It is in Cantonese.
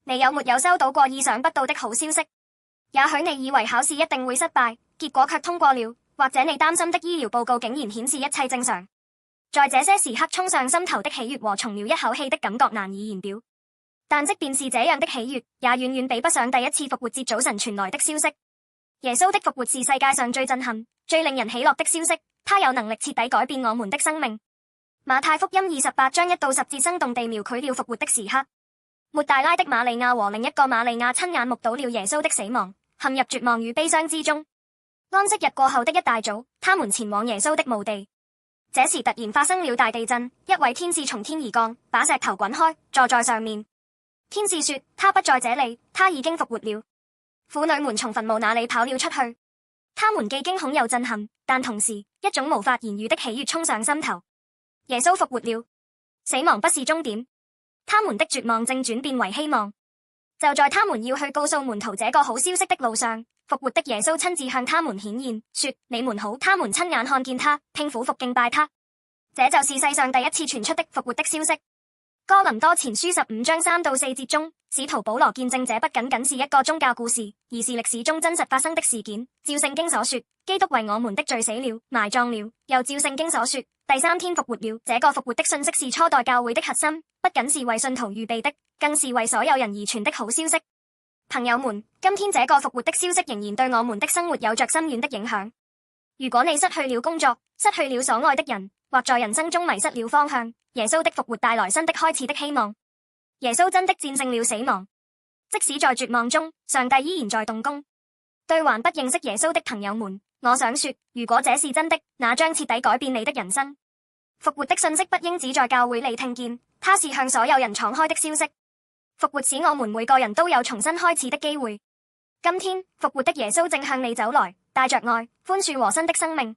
你有沒有收到過意想不到的好消息？也許你以為考試一定會失敗，結果卻通過了，或者你擔心的醫療報告竟然顯示一切正常。在這些時刻衝上心頭的喜悅和鬆了一口氣的感覺難以言表。但即便是這樣的喜悅，也遠遠比不上第一次復活節早晨傳來的消息。耶穌的復活是世界上最震撼、最令人喜樂的消息，他有能力徹底改變我們的生命。馬太福音28章1到10節生動地描繪了復活的時刻。抹大拉的瑪利亞和另一個瑪利亞親眼目睹了耶穌的死亡，陷入絕望與悲傷之中。安息日過後的一大早，他們前往耶穌的墓地。這時突然發生了大地震，一位天使從天而降，把石頭滾開，坐在上面。天使說：他不在這裡，他已經復活了。婦女們從墳墓那裡跑了出去，他們既驚恐又震撼，但同時一種無法言喻的喜悅衝上心頭。耶穌復活了，死亡不是終點。他們的絕望正轉變為希望。就在他們要去告訴門徒這個好消息的路上，復活的耶穌親自向他們顯現，說：你們好！他們親眼看見他，並俯伏敬拜他。這就是世上第一次傳出的復活的消息。哥林多前書15章3到4節中，使徒保羅見證這不僅僅是一個宗教故事，而是歷史中真實發生的事件。照聖經所說，基督為我們的罪死了，埋葬了，又照聖經所說，第三天復活了。這個復活的信息是初代教會的核心，不僅是為信徒預備的，更是為所有人而傳的好消息。朋友們，今天這個復活的消息仍然對我們的生活有着深遠的影響。如果你失去了工作，失去了所愛的人，或在人生中迷失了方向，耶穌的復活帶來新的開始的希望。耶穌真的戰勝了死亡，即使在絕望中，上帝依然在動工。對還不認識耶穌的朋友們，我想說，如果這是真的，那將徹底改變你的人生。復活的信息不應只在教會裡聽見，它是向所有人敞開的消息。復活使我們每個人都有重新開始的機會。今天，復活的耶穌正向你走來，帶着愛、寬恕和新的生命。